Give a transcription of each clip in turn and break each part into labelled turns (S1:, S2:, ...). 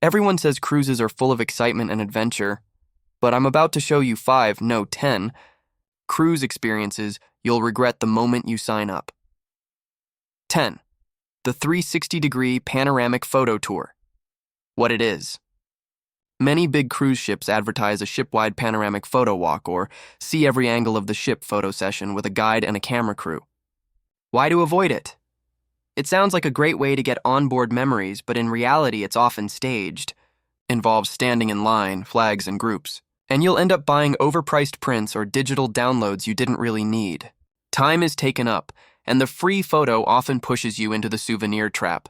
S1: Everyone says cruises are full of excitement and adventure, but I'm about to show you 5, no 10, cruise experiences you'll regret the moment you sign up. 10. The 360-degree panoramic photo tour. What it is. Many big cruise ships advertise a ship-wide panoramic photo walk or see every angle of the ship photo session with a guide and a camera crew. Why to avoid it? It sounds like a great way to get onboard memories, but in reality it's often staged. Involves standing in line, flags, and groups. And you'll end up buying overpriced prints or digital downloads you didn't really need. Time is taken up, and the free photo often pushes you into the souvenir trap.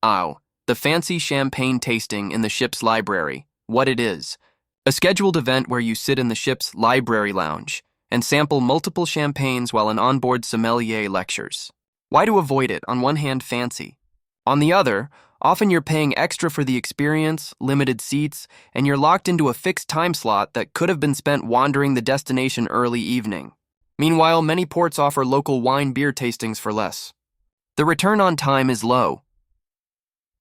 S1: Ow. The fancy champagne tasting in the ship's library. What it is. A scheduled event where you sit in the ship's library lounge and sample multiple champagnes while an onboard sommelier lectures. Why to avoid it? On one hand, fancy. On the other, often you're paying extra for the experience, limited seats, and you're locked into a fixed time slot that could have been spent wandering the destination early evening. Meanwhile, many ports offer local wine beer tastings for less. The return on time is low.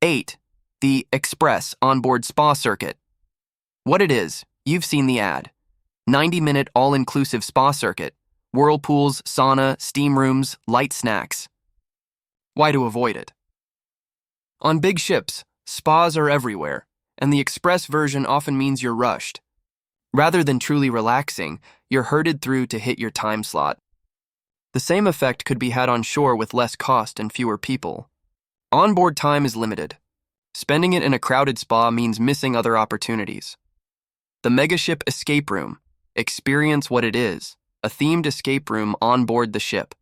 S1: 8. The Express Onboard Spa Circuit. What it is, you've seen the ad. 90-minute all-inclusive spa circuit. Whirlpools, sauna, steam rooms, light snacks. Why to avoid it? On big ships, spas are everywhere, and the express version often means you're rushed. Rather than truly relaxing, you're herded through to hit your time slot. The same effect could be had on shore with less cost and fewer people. Onboard time is limited. Spending it in a crowded spa means missing other opportunities. The Megaship Escape Room. Experience what it is, a themed escape room on board the ship.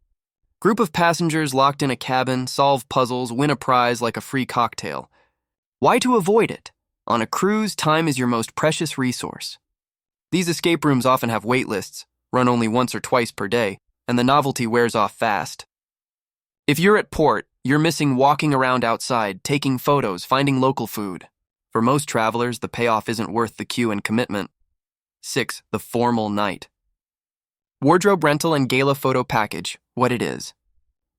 S1: Group of passengers locked in a cabin, solve puzzles, win a prize like a free cocktail. Why to avoid it? On a cruise, time is your most precious resource. These escape rooms often have wait lists, run only once or twice per day, and the novelty wears off fast. If you're at port, you're missing walking around outside, taking photos, finding local food. For most travelers, the payoff isn't worth the queue and commitment. 6. The formal night. Wardrobe rental and gala photo package. What it is.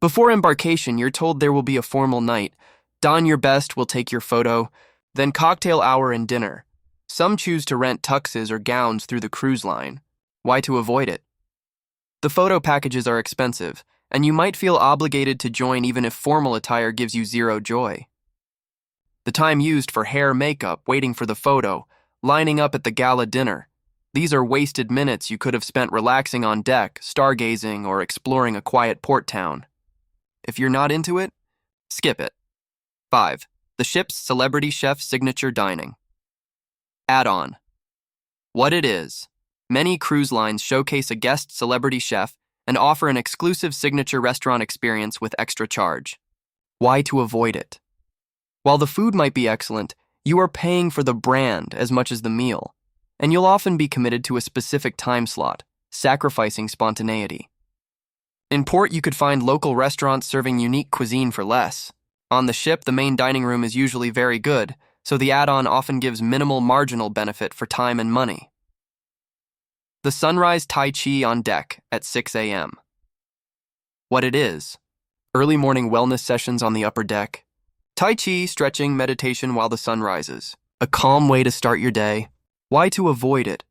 S1: Before embarkation, you're told there will be a formal night. Don your best, we'll take your photo. Then cocktail hour and dinner. Some choose to rent tuxes or gowns through the cruise line. Why to avoid it? The photo packages are expensive, and you might feel obligated to join even if formal attire gives you zero joy. The time used for hair, makeup, waiting for the photo, lining up at the gala dinner. These are wasted minutes you could have spent relaxing on deck, stargazing, or exploring a quiet port town. If you're not into it, skip it. 5. The ship's celebrity chef signature dining. Add-on. What it is. Many cruise lines showcase a guest celebrity chef and offer an exclusive signature restaurant experience with extra charge. Why to avoid it? While the food might be excellent, you are paying for the brand as much as the meal, and you'll often be committed to a specific time slot, sacrificing spontaneity. In port, you could find local restaurants serving unique cuisine for less. On the ship, the main dining room is usually very good, so the add-on often gives minimal marginal benefit for time and money. The sunrise Tai Chi on deck at 6 a.m. What it is. Early morning wellness sessions on the upper deck. Tai Chi, stretching, meditation while the sun rises. A calm way to start your day. Why to avoid it?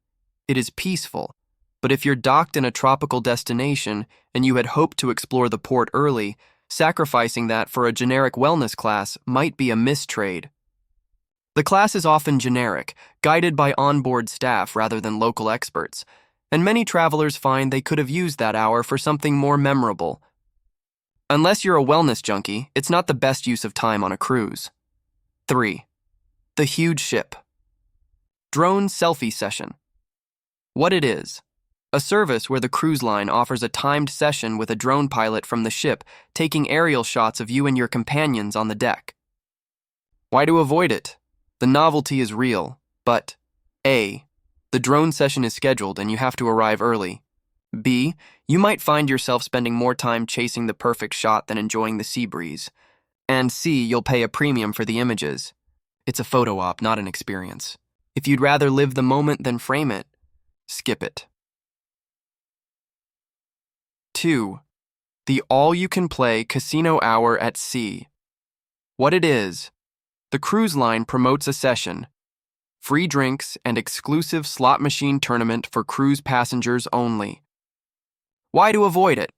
S1: It is peaceful, but if you're docked in a tropical destination and you had hoped to explore the port early, sacrificing that for a generic wellness class might be a mistrade. The class is often generic, guided by onboard staff rather than local experts, and many travelers find they could have used that hour for something more memorable. Unless you're a wellness junkie, it's not the best use of time on a cruise. 3. The huge ship. Drone selfie session. What it is. A service where the cruise line offers a timed session with a drone pilot from the ship taking aerial shots of you and your companions on the deck. Why to avoid it? The novelty is real, but A. The drone session is scheduled and you have to arrive early. B. You might find yourself spending more time chasing the perfect shot than enjoying the sea breeze. And C. You'll pay a premium for the images. It's a photo op, not an experience. If you'd rather live the moment than frame it, skip it. 2. The all-you-can-play casino hour at sea. What it is. The cruise line promotes a session, free drinks, and exclusive slot machine tournament for cruise passengers only. Why to avoid it?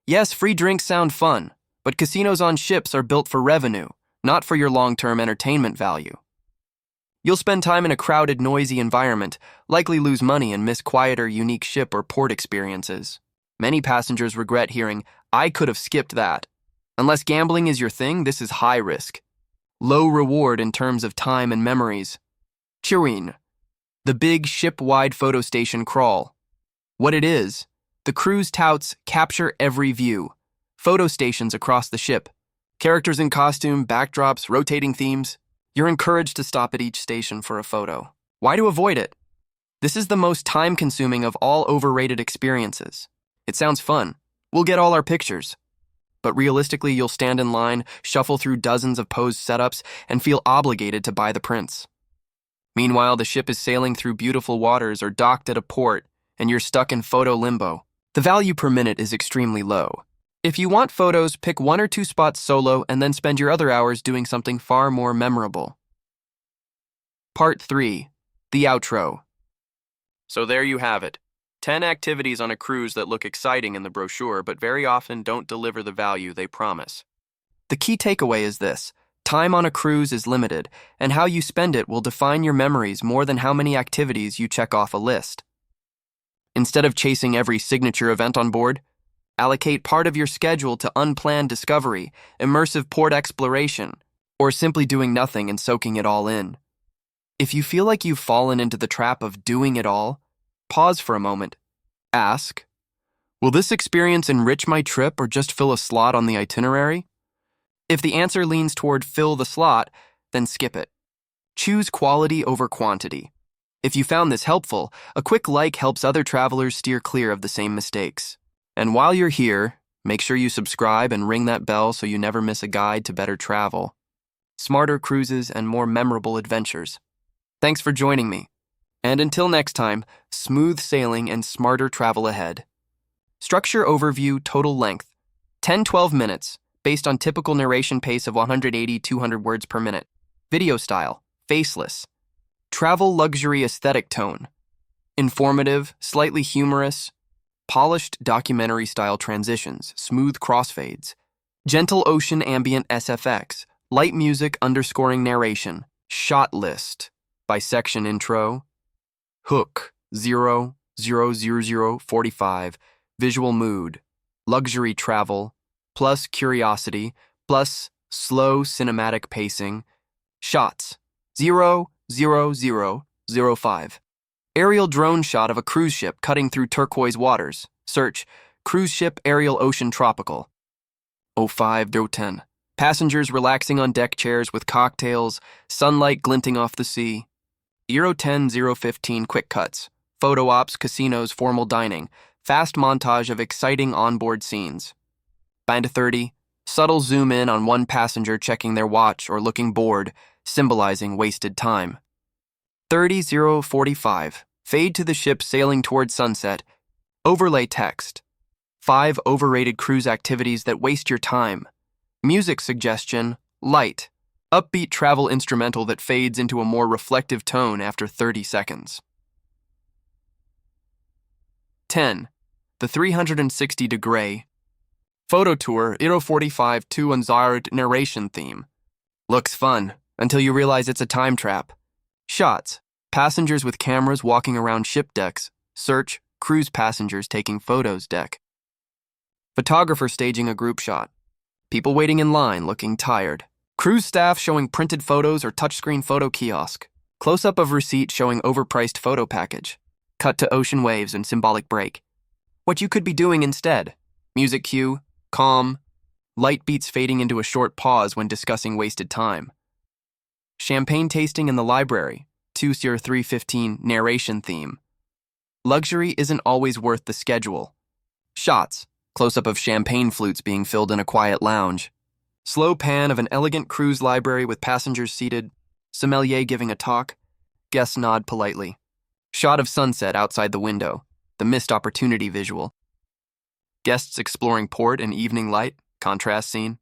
S1: Yes, free drinks sound fun, but casinos on ships are built for revenue, not for your long-term entertainment value. You'll spend time in a crowded, noisy environment, likely lose money and miss quieter, unique ship or port experiences. Many passengers regret hearing, "I could have skipped that." Unless gambling is your thing, this is high risk. Low reward in terms of time and memories. Chewin, the big ship-wide photo station crawl. What it is, the cruise touts capture every view. Photo stations across the ship. Characters in costume, backdrops, rotating themes. You're encouraged to stop at each station for a photo. Why to avoid it? This is the most time-consuming of all overrated experiences. It sounds fun. We'll get all our pictures. But realistically, you'll stand in line, shuffle through dozens of posed setups, and feel obligated to buy the prints. Meanwhile, the ship is sailing through beautiful waters or docked at a port, and you're stuck in photo limbo. The value per minute is extremely low. If you want photos, pick 1 or 2 spots solo and then spend your other hours doing something far more memorable. Part 3. The outro. So there you have it. 10 activities on a cruise that look exciting in the brochure but very often don't deliver the value they promise. The key takeaway is this: time on a cruise is limited, and how you spend it will define your memories more than how many activities you check off a list. Instead of chasing every signature event on board, allocate part of your schedule to unplanned discovery, immersive port exploration, or simply doing nothing and soaking it all in. If you feel like you've fallen into the trap of doing it all, pause for a moment. Ask, will this experience enrich my trip or just fill a slot on the itinerary? If the answer leans toward fill the slot, then skip it. Choose quality over quantity. If you found this helpful, a quick like helps other travelers steer clear of the same mistakes. And while you're here, make sure you subscribe and ring that bell so you never miss a guide to better travel, smarter cruises, and more memorable adventures. Thanks for joining me. And until next time, smooth sailing and smarter travel ahead. Structure overview total length, 10-12 minutes, based on typical narration pace of 180-200 words per minute. Video style, faceless. Travel luxury aesthetic tone. Informative, slightly humorous. Polished documentary-style transitions, smooth crossfades. Gentle ocean ambient SFX. Light music underscoring narration. Shot list. By section intro. Hook 0:0:00:45. Visual mood. Luxury travel. Plus curiosity. Plus slow cinematic pacing. Shots 0:00:05. Aerial drone shot of a cruise ship cutting through turquoise waters. Search cruise ship aerial ocean tropical. 05:10. Passengers relaxing on deck chairs with cocktails, sunlight glinting off the sea. 10:015 quick cuts. Photo ops, casinos, formal dining. Fast montage of exciting onboard scenes. 9:30. Subtle zoom in on one passenger checking their watch or looking bored, symbolizing wasted time. 30:45. Fade to the ship sailing toward sunset. Overlay text. 5 overrated cruise activities that waste your time. Music suggestion, light. Upbeat travel instrumental that fades into a more reflective tone after 30 seconds. 10. The 360-degree. Photo tour 0:45 to Unzard narration theme. Looks fun, until you realize it's a time trap. Shots. Passengers with cameras walking around ship decks. Search cruise passengers taking photos deck. Photographer staging a group shot. People waiting in line looking tired. Cruise staff showing printed photos or touchscreen photo kiosk. Close-up of receipt showing overpriced photo package. Cut to ocean waves and symbolic break. What you could be doing instead. Music cue, calm. Light beats fading into a short pause when discussing wasted time. Champagne tasting in the library. 2:03:15 narration theme. Luxury isn't always worth the schedule. Shots. Close-up of champagne flutes being filled in a quiet lounge. Slow pan of an elegant cruise library with passengers seated. Sommelier giving a talk. Guests nod politely. Shot of sunset outside the window. The missed opportunity visual. Guests exploring port and evening light. Contrast scene.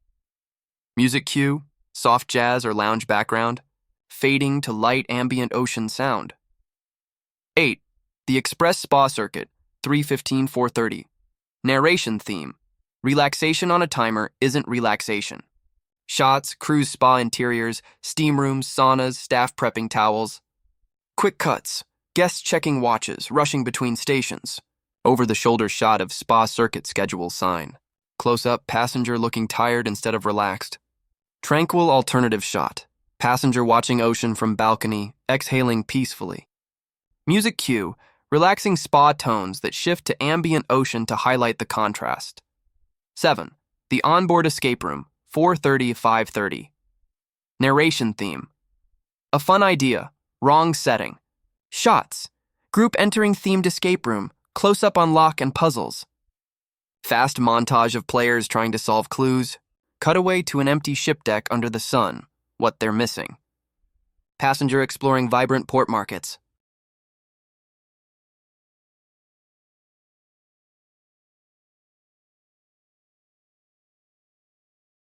S1: Music cue. soft jazz or lounge background, fading to light ambient ocean sound. 8. The Express Spa Circuit, 3:15-4:30. Narration theme. Relaxation on a timer isn't relaxation. Shots, cruise spa interiors, steam rooms, saunas, staff prepping towels. Quick cuts. Guests checking watches, rushing between stations. Over-the-shoulder shot of spa circuit schedule sign. Close-up, passenger looking tired instead of relaxed. Tranquil alternative shot. Passenger watching ocean from balcony, exhaling peacefully. Music cue. Relaxing spa tones that shift to ambient ocean to highlight the contrast. 7. The Onboard Escape Room, 4:30-5:30. Narration theme. A fun idea, wrong setting. Shots. Group entering themed escape room, close-up on lock and puzzles. Fast montage of players trying to solve clues. Cutaway to an empty ship deck under the sun, what they're missing. Passenger exploring vibrant port markets.